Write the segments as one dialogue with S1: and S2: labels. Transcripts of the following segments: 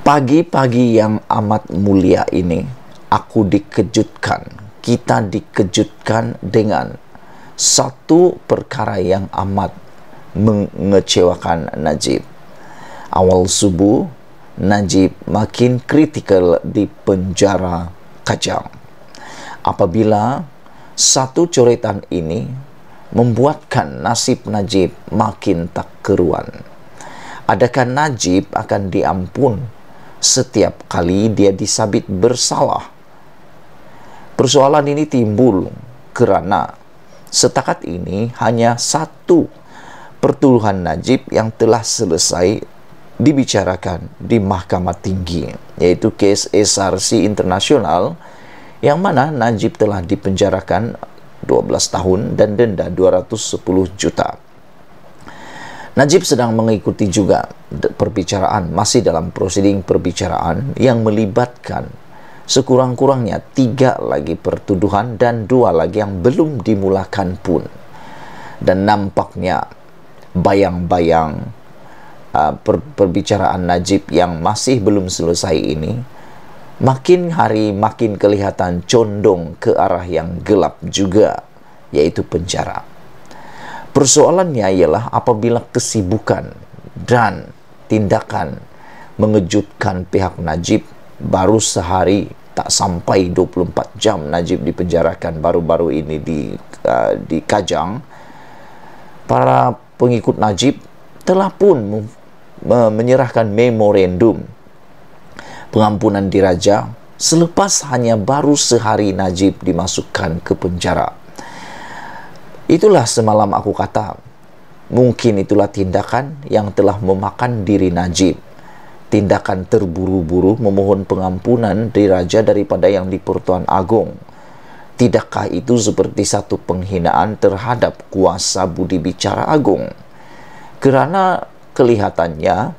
S1: Pagi-pagi yang amat mulia ini, kita dikejutkan dengan satu perkara yang amat mengecewakan Najib. Awal subuh, Najib makin kritikal di penjara Kajang. Apabila satu coretan ini membuatkan nasib Najib makin tak keruan. Adakah Najib akan diampun setiap kali dia disabit bersalah? Persoalan ini timbul kerana setakat ini hanya satu pertuduhan Najib yang telah selesai dibicarakan di Mahkamah Tinggi, yaitu kes SRC Internasional, yang mana Najib telah dipenjarakan 12 tahun dan denda 210 juta. Najib sedang mengikuti juga perbicaraan, masih dalam prosedur perbicaraan yang melibatkan sekurang-kurangnya 3 lagi pertuduhan dan 2 lagi yang belum dimulakan pun. Dan nampaknya bayang-bayang perbicaraan Najib yang masih belum selesai ini makin hari makin kelihatan condong ke arah yang gelap juga, yaitu penjara. Persoalannya ialah apabila kesibukan dan tindakan mengejutkan pihak Najib, baru sehari tak sampai 24 jam Najib dipenjarakan baru-baru ini di Kajang, para pengikut Najib telah pun menyerahkan memorandum pengampunan diraja selepas hanya baru sehari Najib dimasukkan ke penjara. Itulah semalam aku kata, mungkin itulah tindakan yang telah memakan diri Najib. Tindakan terburu-buru memohon pengampunan diraja daripada yang di Pertuan Agong. Tidakkah itu seperti satu penghinaan terhadap kuasa budi bicara agung? Kerana kelihatannya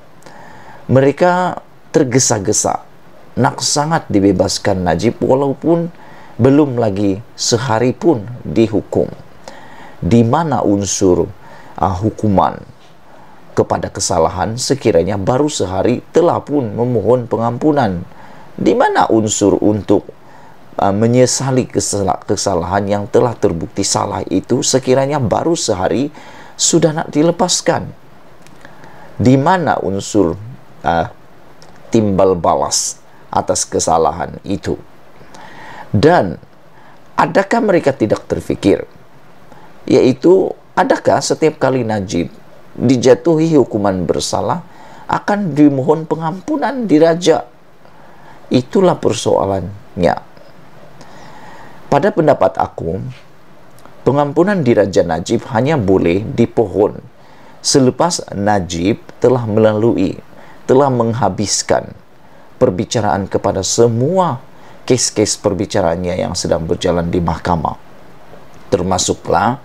S1: mereka tergesa-gesa nak sangat dibebaskan Najib walaupun belum lagi sehari pun dihukum. Di mana unsur hukuman kepada kesalahan sekiranya baru sehari telah pun memohon pengampunan? Di mana unsur untuk menyesali kesalahan yang telah terbukti salah itu sekiranya baru sehari sudah nak dilepaskan? Di mana unsur timbal balas atas kesalahan itu? Dan adakah mereka tidak terfikir, yaitu adakah setiap kali Najib dijatuhi hukuman bersalah akan dimohon pengampunan diraja? Itulah persoalannya. Pada pendapat aku, pengampunan diraja Najib hanya boleh dipohon selepas Najib telah menghabiskan perbicaraan kepada semua kes-kes perbicaraannya yang sedang berjalan di mahkamah, termasuklah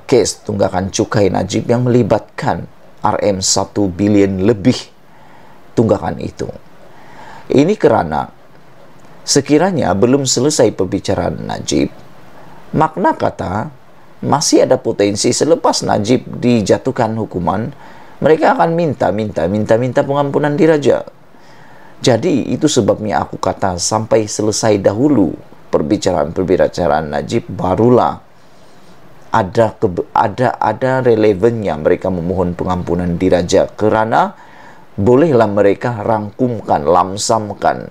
S1: kes tunggakan cukai Najib yang melibatkan RM1 bilion lebih tunggakan itu. Ini kerana sekiranya belum selesai perbicaraan Najib, makna kata masih ada potensi selepas Najib dijatuhkan hukuman, mereka akan minta pengampunan diraja. Jadi itu sebabnya aku kata sampai selesai dahulu perbicaraan Najib, barulah ada relevannya mereka memohon pengampunan diraja, kerana bolehlah mereka rangkumkan, lamsamkan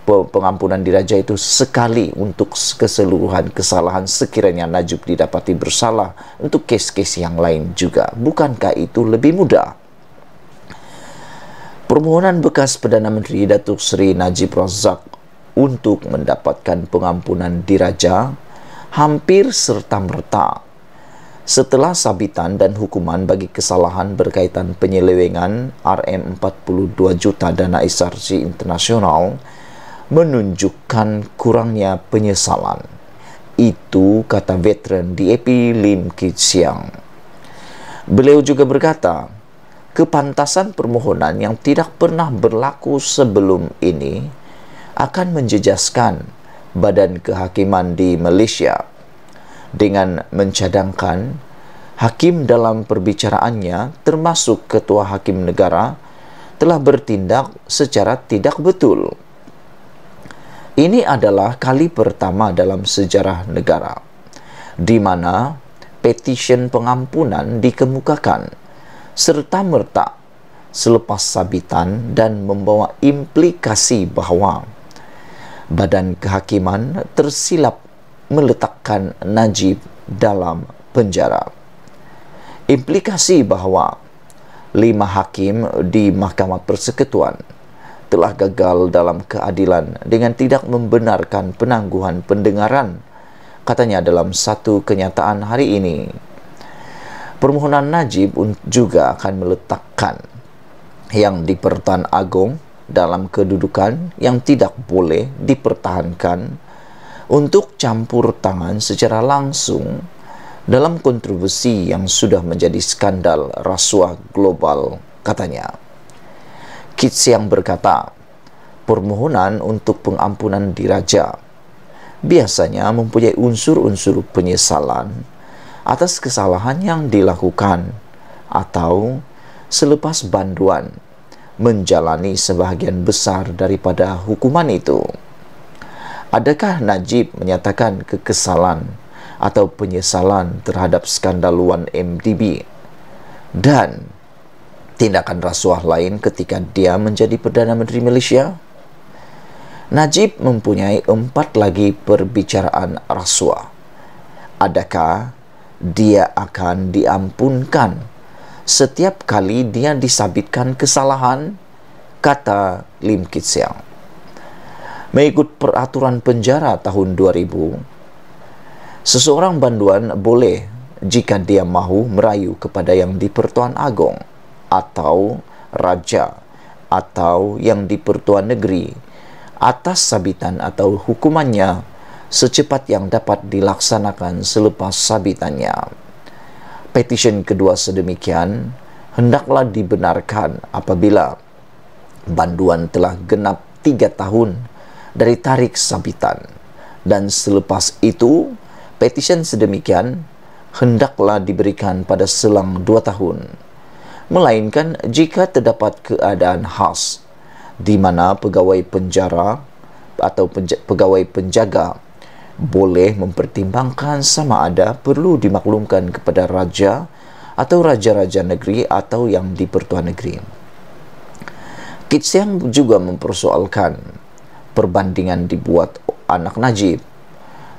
S1: pengampunan diraja itu sekali untuk keseluruhan kesalahan sekiranya Najib didapati bersalah untuk kes-kes yang lain juga. Bukankah itu lebih mudah? Permohonan bekas Perdana Menteri Datuk Seri Najib Razak untuk mendapatkan pengampunan diraja hampir serta-merta setelah sabitan dan hukuman bagi kesalahan berkaitan penyelewengan RM42 juta dana SRC Internasional menunjukkan kurangnya penyesalan. Itu kata veteran DAP Lim Kit Siang. Beliau juga berkata, kepantasan permohonan yang tidak pernah berlaku sebelum ini akan menjejaskan Badan Kehakiman di Malaysia dengan mencadangkan hakim dalam perbicaraannya termasuk Ketua Hakim Negara telah bertindak secara tidak betul. Ini adalah kali pertama dalam sejarah negara di mana petisyen pengampunan dikemukakan serta-merta selepas sabitan dan membawa implikasi bahawa Badan Kehakiman tersilap meletakkan Najib dalam penjara. Implikasi bahawa 5 hakim di Mahkamah Persekutuan telah gagal dalam keadilan dengan tidak membenarkan penangguhan pendengaran, katanya dalam satu kenyataan hari ini. Permohonan Najib juga akan meletakkan yang di-Pertuan Agong dalam kedudukan yang tidak boleh dipertahankan untuk campur tangan secara langsung dalam kontroversi yang sudah menjadi skandal rasuah global, katanya. Kit Siang berkata, permohonan untuk pengampunan diraja biasanya mempunyai unsur-unsur penyesalan atas kesalahan yang dilakukan atau selepas banduan menjalani sebahagian besar daripada hukuman itu. Adakah Najib menyatakan kekesalan atau penyesalan terhadap skandal 1MDB dan tindakan rasuah lain ketika dia menjadi Perdana Menteri Malaysia? Najib mempunyai 4 lagi perbicaraan rasuah. Adakah dia akan diampunkan setiap kali dia disabitkan kesalahan? Kata Lim Kit Siang. Mengikut peraturan penjara tahun 2000, seseorang banduan boleh jika dia mahu merayu kepada yang di-Pertuan Agong atau Raja atau yang di-Pertuan Negeri atas sabitan atau hukumannya secepat yang dapat dilaksanakan selepas sabitannya. Petisyen kedua sedemikian hendaklah dibenarkan apabila banduan telah genap 3 tahun dari tarikh sabitan, dan selepas itu petisyen sedemikian hendaklah diberikan pada selang 2 tahun, melainkan jika terdapat keadaan khas di mana pegawai penjara atau pegawai penjaga boleh mempertimbangkan sama ada perlu dimaklumkan kepada raja atau raja-raja negeri atau yang di-Pertuan Negeri. Kit Siang juga mempersoalkan perbandingan dibuat anak Najib,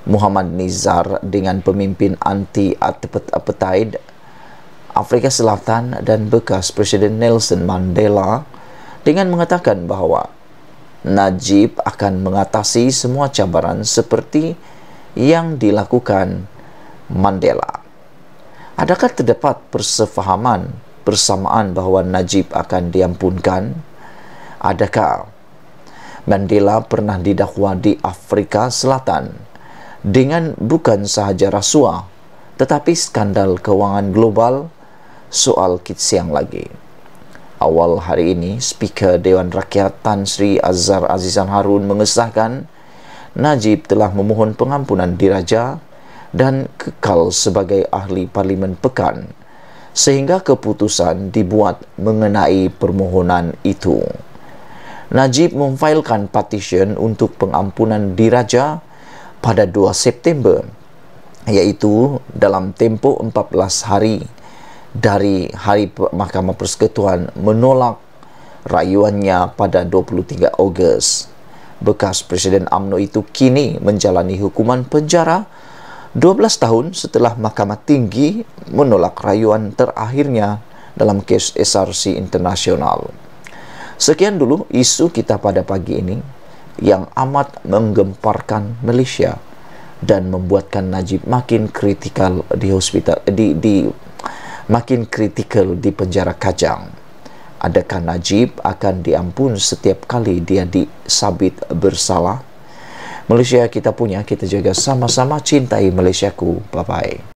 S1: Muhammad Nizar, dengan pemimpin anti-apartheid Afrika Selatan dan bekas Presiden Nelson Mandela, dengan mengatakan bahawa Najib akan mengatasi semua cabaran seperti yang dilakukan Mandela. Adakah terdapat persefahaman bersamaan bahawa Najib akan diampunkan? Adakah Mandela pernah didakwa di Afrika Selatan dengan bukan sahaja rasuah tetapi skandal kewangan global? Soal Kit Siang lagi. Awal hari ini, Speaker Dewan Rakyat Tan Sri Azhar Azizan Harun mengesahkan Najib telah memohon pengampunan diraja dan kekal sebagai ahli Parlimen Pekan sehingga keputusan dibuat mengenai permohonan itu. Najib memfailkan petisyen untuk pengampunan diraja pada 2 September, iaitu dalam tempoh 14 hari dari hari Mahkamah Persekutuan menolak rayuannya pada 23 Ogos. Bekas Presiden UMNO itu kini menjalani hukuman penjara 12 tahun setelah Mahkamah Tinggi menolak rayuan terakhirnya dalam kes SRC Internasional. Sekian dulu isu kita pada pagi ini yang amat menggemparkan Malaysia dan membuatkan Najib makin kritikal makin kritikal di penjara Kajang. Adakah Najib akan diampun setiap kali dia disabit bersalah? Malaysia kita punya, kita jaga sama-sama, cintai Malaysiaku. Bye-bye.